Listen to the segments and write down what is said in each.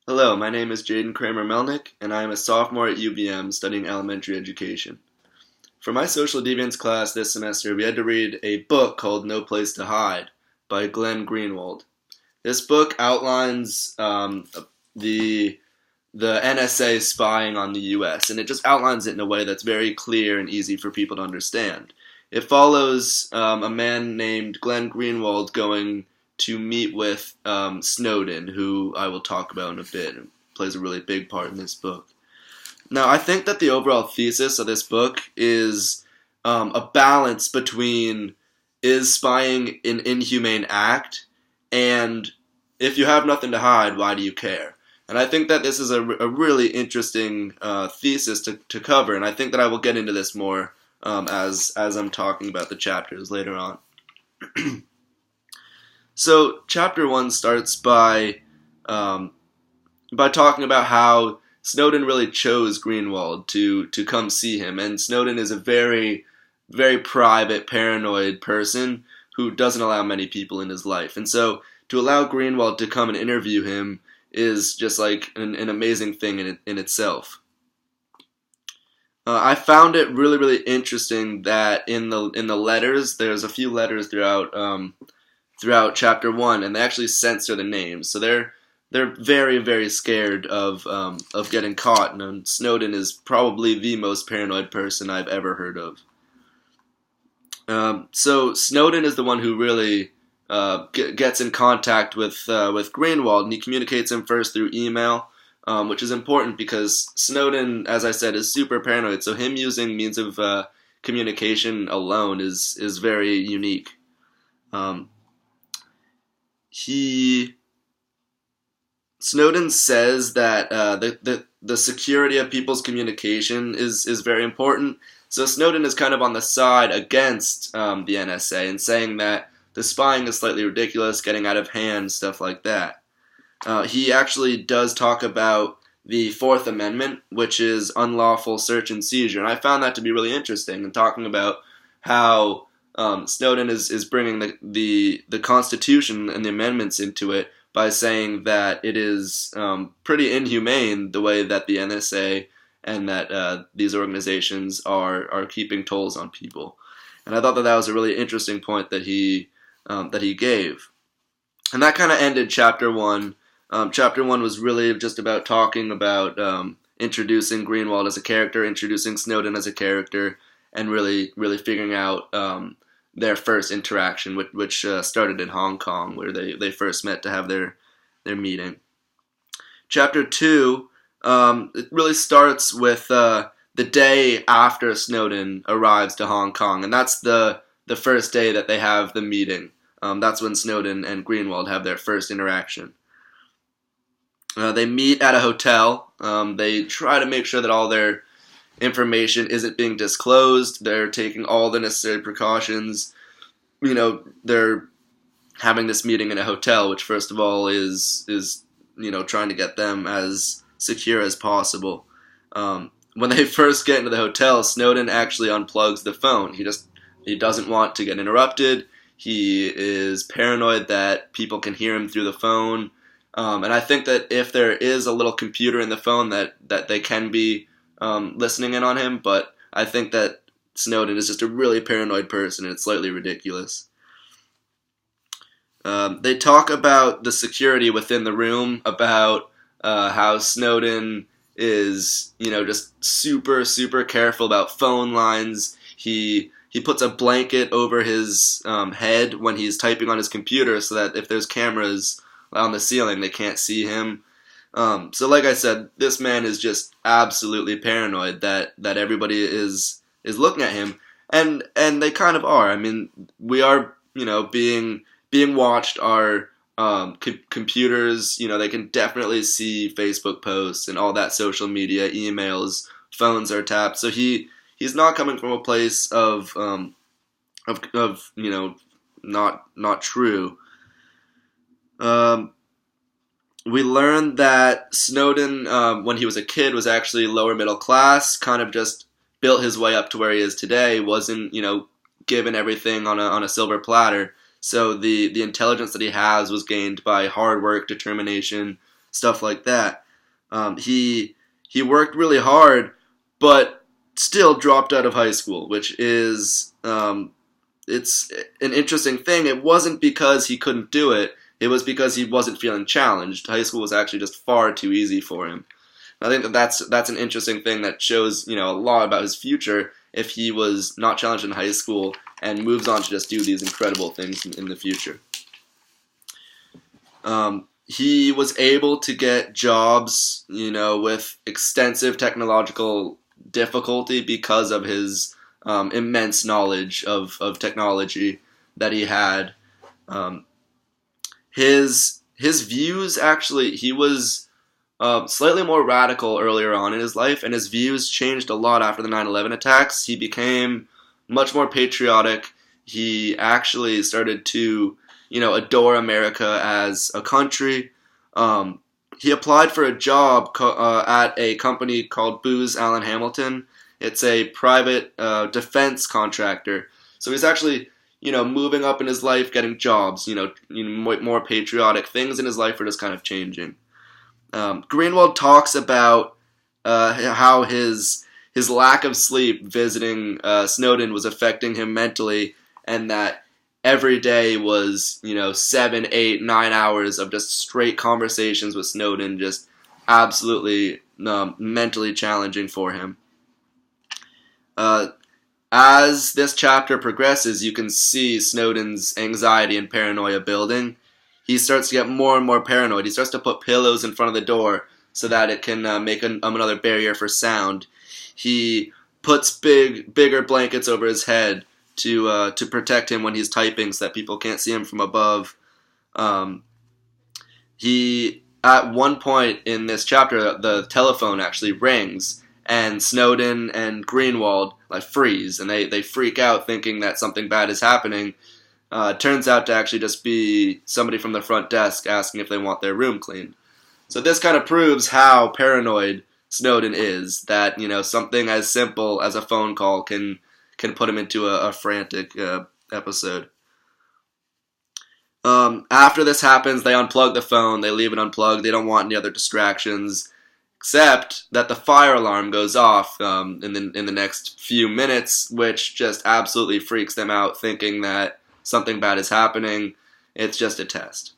Hello, my name is Jaden Kramer-Melnick, and I am a sophomore at UVM studying elementary education. For my social deviance class this semester, we had to read a book called No Place to Hide by Glenn Greenwald. This book outlines the NSA spying on the U.S., and it just outlines it in a way that's very clear and easy for people to understand. It follows a man named Glenn Greenwald going to meet with Snowden, who I will talk about in a bit, and plays a really big part in this book. Now, I think that the overall thesis of this book is a balance between is spying an inhumane act and if you have nothing to hide, why do you care? And I think that this is a really interesting thesis to cover, and I think that I will get into this more as I'm talking about the chapters later on. So, chapter 1 starts by talking about how Snowden really chose Greenwald to come see him, and Snowden is a very, very private, paranoid person who doesn't allow many people in his life. And so, to allow Greenwald to come and interview him is just like an amazing thing in itself. I found it really, really interesting that in the letters, there's a few letters throughout chapter 1, and they actually censor the names. So they're very, very scared of getting caught, and Snowden is probably the most paranoid person I've ever heard of. So Snowden is the one who really gets in contact with Greenwald, and he communicates him first through email, which is important because Snowden, as I said, is super paranoid. So him using means of communication alone is very unique. Snowden says that the security of people's communication is very important. So Snowden is kind of on the side against the NSA and saying that the spying is slightly ridiculous, getting out of hand, stuff like that. He actually does talk about the Fourth Amendment, which is unlawful search and seizure, and I found that to be really interesting, and talking about how Snowden is bringing the Constitution and the amendments into it by saying that it is pretty inhumane the way that the NSA and that these organizations are keeping tolls on people. And I thought that was a really interesting point that he gave. And that kind of ended chapter 1. Chapter 1 was really just about talking about introducing Greenwald as a character, introducing Snowden as a character, and really figuring out their first interaction, which started in Hong Kong, where they first met to have their meeting. Chapter 2, it really starts with the day after Snowden arrives to Hong Kong, and that's the first day that they have the meeting. That's when Snowden and Greenwald have their first interaction. They meet at a hotel. They try to make sure that all their information isn't being disclosed. They're taking all the necessary precautions. They're having this meeting in a hotel, which first of all is trying to get them as secure as possible. When they first get into the hotel, Snowden actually unplugs the phone. He doesn't want to get interrupted. He is paranoid that people can hear him through the phone. And I think that if there is a little computer in the phone that they can be listening in on him, but I think that Snowden is just a really paranoid person, and it's slightly ridiculous. They talk about the security within the room, about how Snowden is, just super, super careful about phone lines. He puts a blanket over his head when he's typing on his computer so that if there's cameras on the ceiling, they can't see him. So like I said, this man is just absolutely paranoid that everybody is looking at him, and they kind of are. I mean, we are, being watched. Our computers, they can definitely see Facebook posts and all that social media, emails, phones are tapped. So he's not coming from a place of not true. We learned that Snowden, when he was a kid, was actually lower middle class, kind of just built his way up to where he is today, wasn't, given everything on a silver platter. So the intelligence that he has was gained by hard work, determination, stuff like that. He worked really hard, but still dropped out of high school, which is it's an interesting thing. It wasn't because he couldn't do it. It was because he wasn't feeling challenged. High school was actually just far too easy for him. I think that's an interesting thing that shows, a lot about his future if he was not challenged in high school and moves on to just do these incredible things in the future. He was able to get jobs, with extensive technological difficulty because of his immense knowledge of technology that he had. His views, actually, he was slightly more radical earlier on in his life, and his views changed a lot after the 9/11 attacks. He became much more patriotic. He actually started to, adore America as a country. He applied for a job at a company called Booz Allen Hamilton. It's a private defense contractor. So he's actually, moving up in his life, getting jobs, more patriotic things in his life are just kind of changing. Greenwald talks about how his lack of sleep visiting Snowden was affecting him mentally, and that every day was 7, 8, 9 hours of just straight conversations with Snowden, just absolutely mentally challenging for him. As this chapter progresses, you can see Snowden's anxiety and paranoia building. He starts to get more and more paranoid. He starts to put pillows in front of the door so that it can make another barrier for sound. He puts bigger blankets over his head to protect him when he's typing so that people can't see him from above. He, at one point in this chapter, the telephone actually rings, and Snowden and Greenwald freeze, and they freak out thinking that something bad is happening. Turns out to actually just be somebody from the front desk asking if they want their room cleaned. So this kind of proves how paranoid Snowden is, that something as simple as a phone call can put him into a frantic episode. After this happens, they unplug the phone, they leave it unplugged, they don't want any other distractions, except that the fire alarm goes off in the next few minutes, which just absolutely freaks them out, thinking that something bad is happening. It's just a test.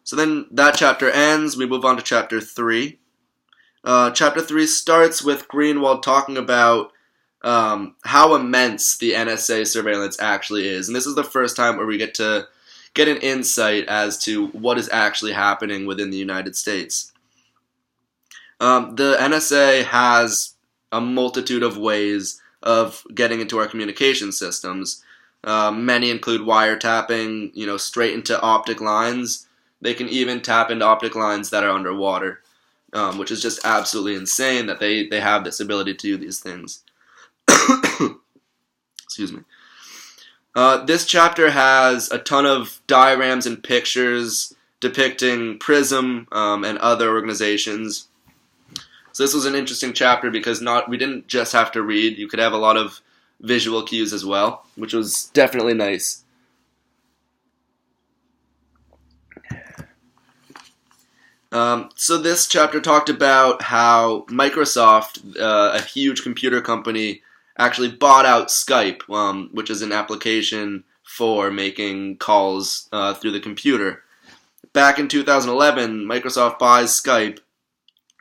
So then that chapter ends. We move on to chapter 3. Chapter 3 starts with Greenwald talking about how immense the NSA surveillance actually is. And this is the first time where we get to get an insight as to what is actually happening within the United States. The NSA has a multitude of ways of getting into our communication systems. Many include wiretapping, straight into optic lines. They can even tap into optic lines that are underwater, which is just absolutely insane that they have this ability to do these things. Excuse me. This chapter has a ton of diagrams and pictures depicting PRISM and other organizations. So this was an interesting chapter because we didn't just have to read. You could have a lot of visual cues as well, which was definitely nice. So this chapter talked about how Microsoft, a huge computer company, actually bought out Skype, which is an application for making calls through the computer. Back in 2011, Microsoft buys Skype,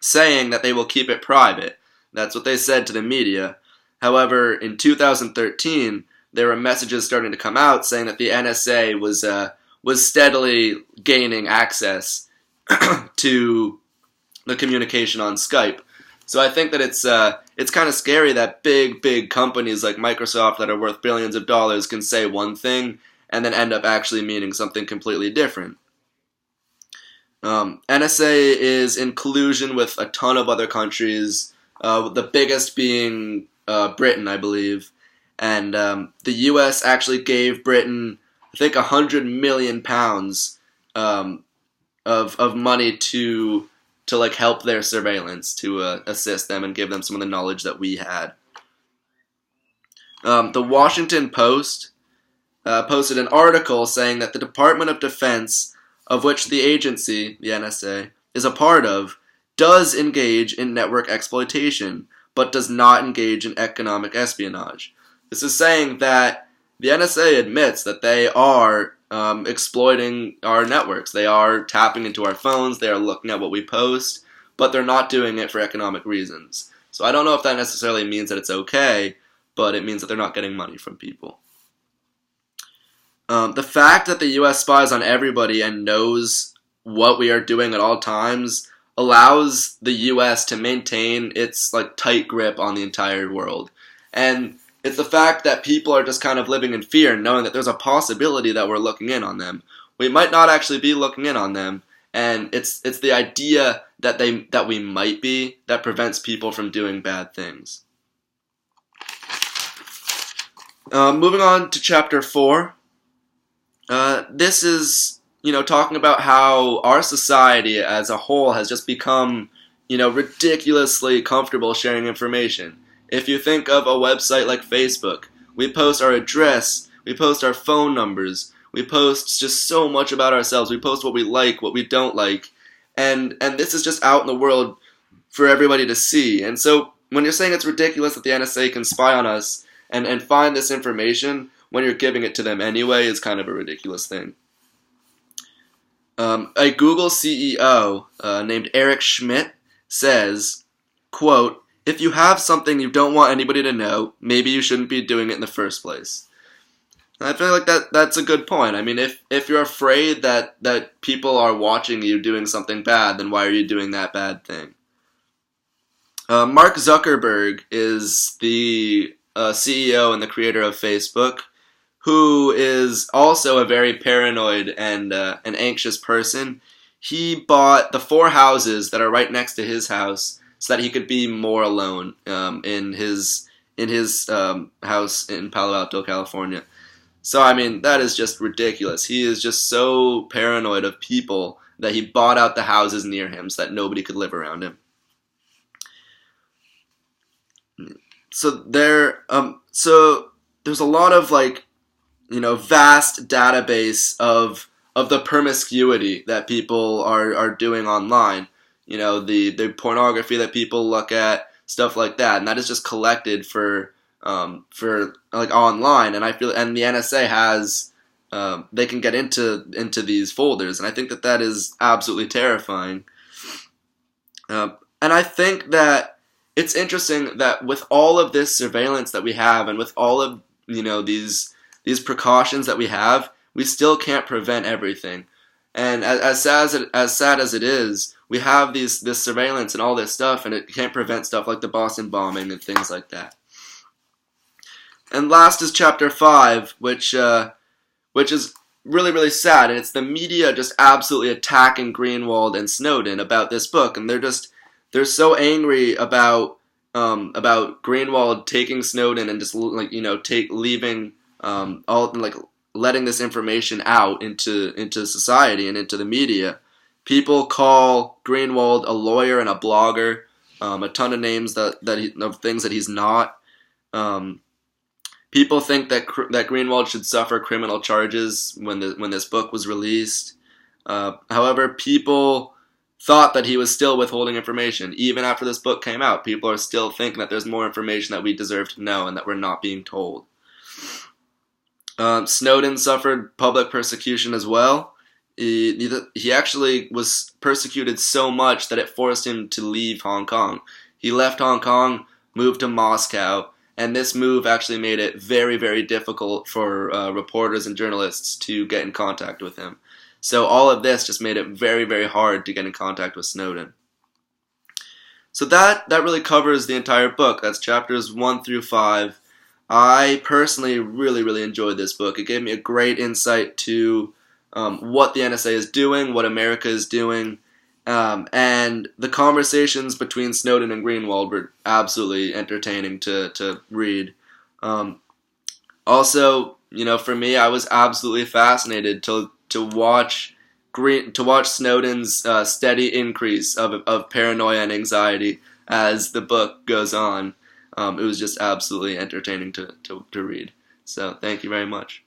saying that they will keep it private. That's what they said to the media. However, in 2013, there were messages starting to come out saying that the NSA was steadily gaining access to the communication on Skype. So I think that it's kind of scary that big companies like Microsoft that are worth billions of dollars can say one thing and then end up actually meaning something completely different. NSA is in collusion with a ton of other countries, the biggest being Britain, I believe. And the U.S. actually gave Britain, I think, £100 million of money to help their surveillance, to assist them and give them some of the knowledge that we had. The Washington Post posted an article saying that the Department of Defense of which the agency, the NSA, is a part of, does engage in network exploitation, but does not engage in economic espionage. This is saying that the NSA admits that they are exploiting our networks. They are tapping into our phones, they are looking at what we post, but they're not doing it for economic reasons. So I don't know if that necessarily means that it's okay, but it means that they're not getting money from people. The fact that the US spies on everybody and knows what we are doing at all times allows the US to maintain its tight grip on the entire world. And it's the fact that people are just kind of living in fear, knowing that there's a possibility that we're looking in on them. We might not actually be looking in on them, and it's the idea that we might be that prevents people from doing bad things. Moving on to chapter 4. This is, talking about how our society as a whole has just become, ridiculously comfortable sharing information. If you think of a website like Facebook, we post our address, we post our phone numbers, we post just so much about ourselves, we post what we like, what we don't like, and this is just out in the world for everybody to see. And so when you're saying it's ridiculous that the NSA can spy on us and find this information when you're giving it to them anyway is kind of a ridiculous thing. A Google CEO named Eric Schmidt says, quote, "If you have something you don't want anybody to know, maybe you shouldn't be doing it in the first place." And I feel like that's a good point. I mean, if you're afraid that people are watching you doing something bad, then why are you doing that bad thing? Mark Zuckerberg is the CEO and the creator of Facebook, who is also a very paranoid and an anxious person. He bought the 4 houses that are right next to his house so that he could be more alone in his house in Palo Alto, California. So, I mean, that is just ridiculous. He is just so paranoid of people that he bought out the houses near him so that nobody could live around him. So there's a lot of vast database of the promiscuity that people are doing online. The pornography that people look at, stuff like that, and that is just collected for online. And I feel, and the NSA has, they can get into these folders, and I think that is absolutely terrifying. And I think that it's interesting that with all of this surveillance that we have, and with all of these precautions that we have, we still can't prevent everything. And as sad as it is, we have this surveillance and all this stuff, and it can't prevent stuff like the Boston bombing and things like that. And last is chapter 5, which is really, really sad, and it's the media just absolutely attacking Greenwald and Snowden about this book, and they're so angry about Greenwald taking Snowden and just leaving letting this information out into society and into the media. People call Greenwald a lawyer and a blogger, a ton of names of things that he's not. People think that Greenwald should suffer criminal charges when this book was released. However, people thought that he was still withholding information. Even after this book came out, people are still thinking that there's more information that we deserve to know and that we're not being told. Snowden suffered public persecution as well. He actually was persecuted so much that it forced him to leave Hong Kong. He left Hong Kong, moved to Moscow, and this move actually made it very, very difficult for reporters and journalists to get in contact with him. So all of this just made it very, very hard to get in contact with Snowden. So that really covers the entire book. That's chapters 1 through 5. I personally really, really enjoyed this book. It gave me a great insight to what the NSA is doing, what America is doing, and the conversations between Snowden and Greenwald were absolutely entertaining to read. Also, for me, I was absolutely fascinated to watch Snowden's steady increase of paranoia and anxiety as the book goes on. It was just absolutely entertaining to read. So thank you very much.